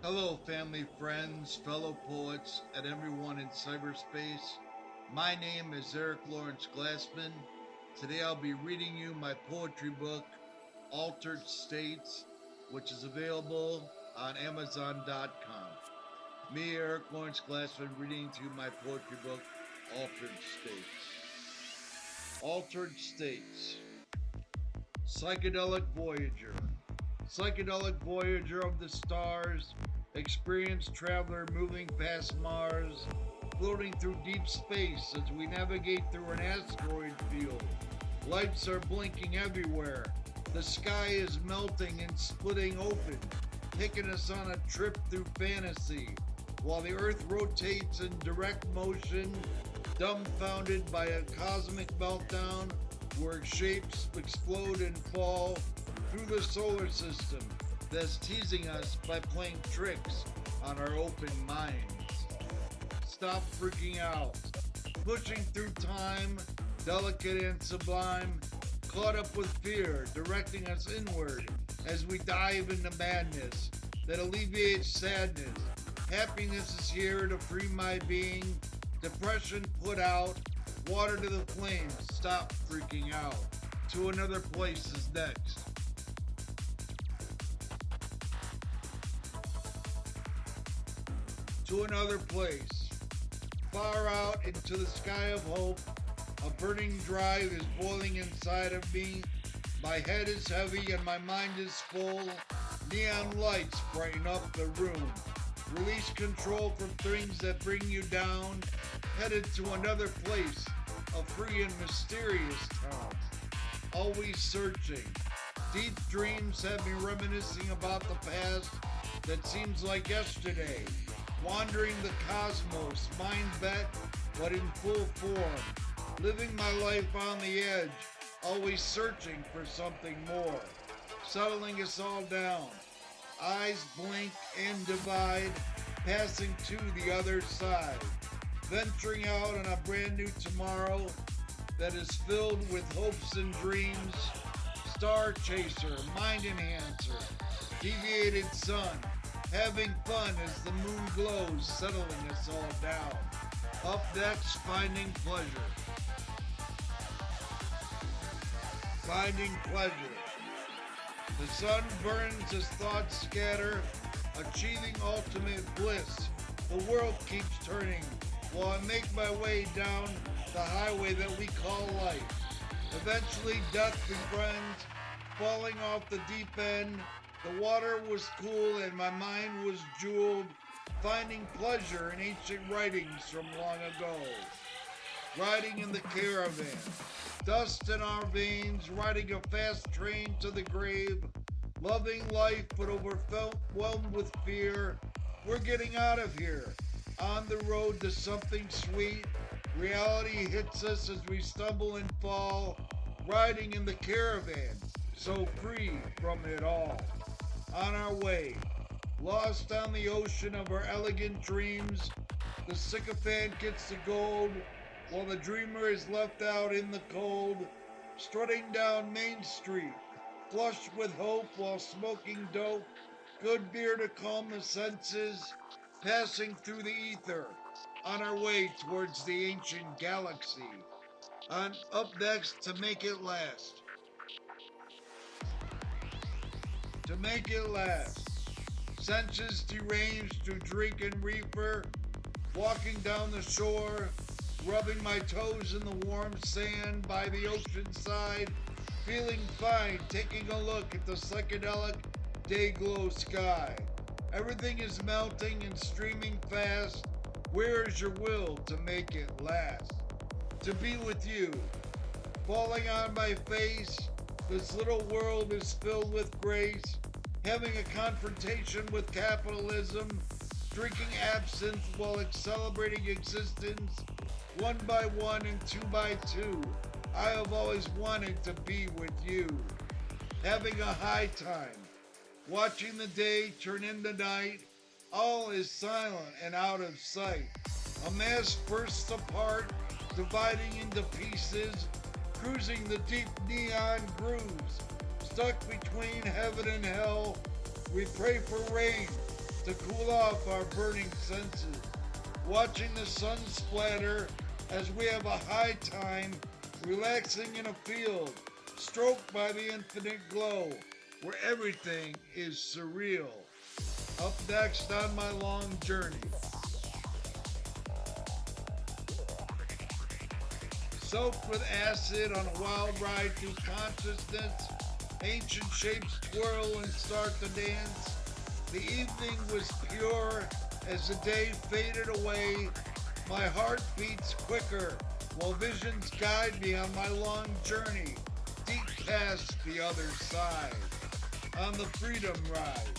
Hello, family, friends, fellow poets, and everyone in cyberspace. My name is Eric Laurence Glassman. Today I'll be reading you my poetry book, Altered States, which is available on Amazon.com. Me, Eric Laurence Glassman, reading to you my poetry book, Altered States. Altered States. Psychedelic Voyager. Psychedelic Voyager of the stars, experienced traveler moving past Mars, floating through deep space as we navigate through an asteroid field. Lights are blinking everywhere. The sky is melting and splitting open, taking us on a trip through fantasy, while the Earth rotates in direct motion, dumbfounded by a cosmic meltdown where shapes explode and fall through the solar system that's teasing us by playing tricks on our open minds. Stop freaking out. Pushing through time, delicate and sublime, caught up with fear, directing us inward as we dive into madness that alleviates sadness. Happiness is here to free my being. Depression put out. Water to the flames. Stop freaking out. To another place is next. To another place, far out into the sky of hope. A burning drive is boiling inside of me. My head is heavy and my mind is full. Neon lights brighten up the room. Release control from things that bring you down. Headed to another place, a free and mysterious town. Always searching. Deep dreams have me reminiscing about the past that seems like yesterday. Wandering the cosmos, mind bent, but in full form. Living my life on the edge, always searching for something more. Settling us all down. Eyes blink and divide, passing to the other side. Venturing out on a brand new tomorrow that is filled with hopes and dreams. Star chaser, mind enhancer, deviated sun. Having fun as the moon glows, settling us all down. Up next, finding pleasure. Finding pleasure. The sun burns as thoughts scatter, achieving ultimate bliss. The world keeps turning while I make my way down the highway that we call life. Eventually, death befriends, falling off the deep end. The water was cool and my mind was jeweled, finding pleasure in ancient writings from long ago. Riding in the caravan, dust in our veins, riding a fast train to the grave, loving life but overwhelmed with fear. We're getting out of here, on the road to something sweet. Reality hits us as we stumble and fall, riding in the caravan, so free from it all. On our way, lost on the ocean of our elegant dreams, the sycophant gets the gold, while the dreamer is left out in the cold, strutting down Main Street, flushed with hope while smoking dope, good beer to calm the senses, passing through the ether, on our way towards the ancient galaxy. On up next, To Make It Last. To make it last. Senses deranged to drink and reefer, walking down the shore, rubbing my toes in the warm sand by the ocean side, feeling fine, taking a look at the psychedelic day-glow sky. Everything is melting and streaming fast. Where is your will to make it last? To be with you, falling on my face. This little world is filled with grace, having a confrontation with capitalism, drinking absinthe while celebrating existence, one by one and two by two. I have always wanted to be with you, having a high time, watching the day turn into night. All is silent and out of sight. A mass bursts apart, dividing into pieces, cruising the deep neon grooves, stuck between heaven and hell. We pray for rain, to cool off our burning senses, watching the sun splatter as we have a high time, relaxing in a field, stroked by the infinite glow, where everything is surreal. Up next on my long journey. Soaked with acid on a wild ride through consciousness, ancient shapes twirl and start to dance. The evening was pure as the day faded away. My heart beats quicker while visions guide me on my long journey, deep past the other side. On the freedom ride.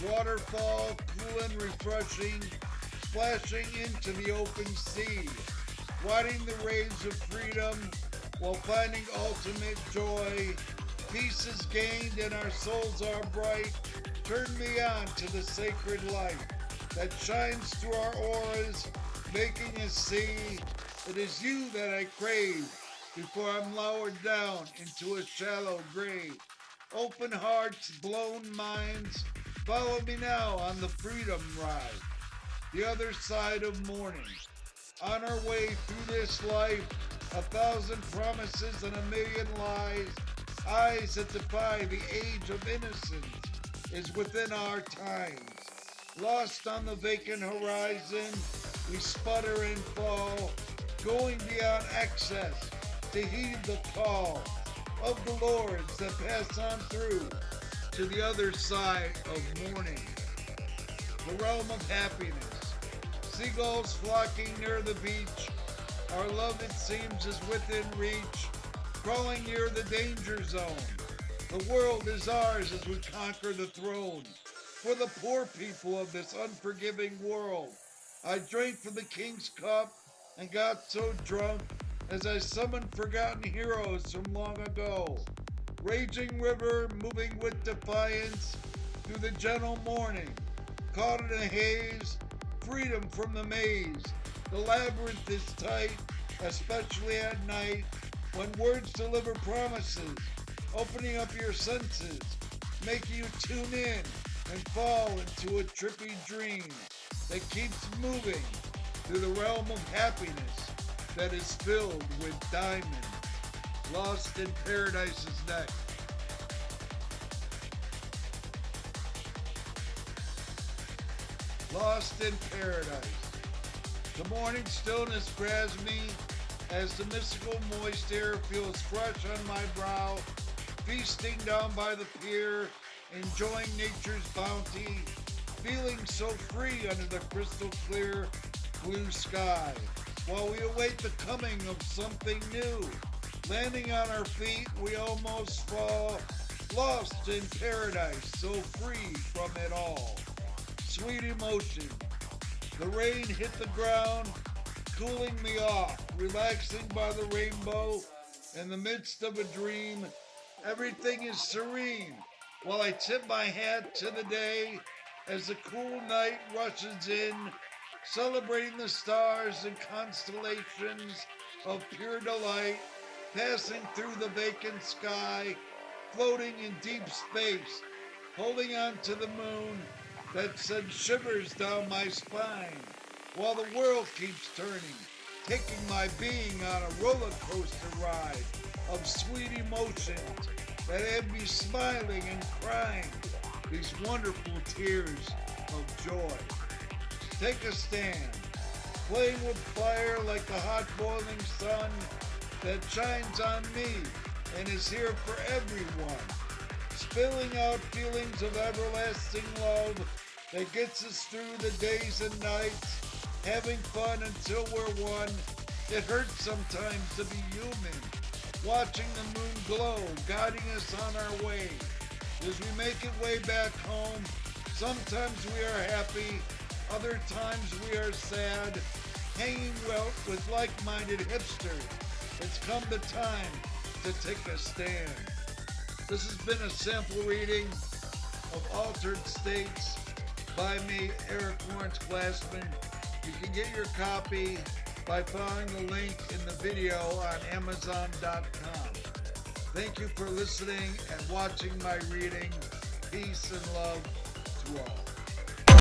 Waterfall, cool and refreshing, splashing into the open sea, riding the waves of freedom while finding ultimate joy. Peace is gained and our souls are bright. Turn me on to the sacred light that shines through our auras, making us see it is you that I crave before I'm lowered down into a shallow grave. Open hearts, blown minds, follow me now on the freedom ride. The other side of morning. On our way through this life, 1,000 promises and 1,000,000 lies. Eyes that defy the age of innocence is within our times. Lost on the vacant horizon, we sputter and fall, going beyond excess to heed the call of the lords that pass on through to the other side of morning. The realm of happiness. Seagulls flocking near the beach. Our love, it seems, is within reach, crawling near the danger zone. The world is ours as we conquer the throne. For the poor people of this unforgiving world, I drank from the king's cup and got so drunk as I summoned forgotten heroes from long ago. Raging river moving with defiance through the gentle morning, caught in a haze, freedom from the maze. The labyrinth is tight, especially at night, when words deliver promises, opening up your senses, making you tune in and fall into a trippy dream that keeps moving through the realm of happiness that is filled with diamonds. Lost in Paradise is next. Lost in Paradise. The morning stillness grabs me as the mystical moist air feels fresh on my brow, feasting down by the pier, enjoying nature's bounty, feeling so free under the crystal clear blue sky, while we await the coming of something new. Landing on our feet, we almost fall, lost in paradise, so free from it all. Sweet emotion. The rain hit the ground, cooling me off, relaxing by the rainbow. In the midst of a dream, everything is serene, while I tip my hat to the day as the cool night rushes in, celebrating the stars and constellations of pure delight, passing through the vacant sky, floating in deep space, holding on to the moon that sends shivers down my spine, while the world keeps turning, taking my being on a roller coaster ride of sweet emotions that have me smiling and crying, these wonderful tears of joy. Take a stand, playing with fire like the hot boiling sun that shines on me and is here for everyone, spilling out feelings of everlasting love that gets us through the days and nights, having fun until we're one. It hurts sometimes to be human, watching the moon glow, guiding us on our way. As we make it way back home, sometimes we are happy, other times we are sad, hanging out with like-minded hipsters. It's come the time to take a stand. This has been a sample reading of Altered States by me, Eric Laurence Glassman. You can get your copy by following the link in the video on Amazon.com. Thank you for listening and watching my reading. Peace and love to all.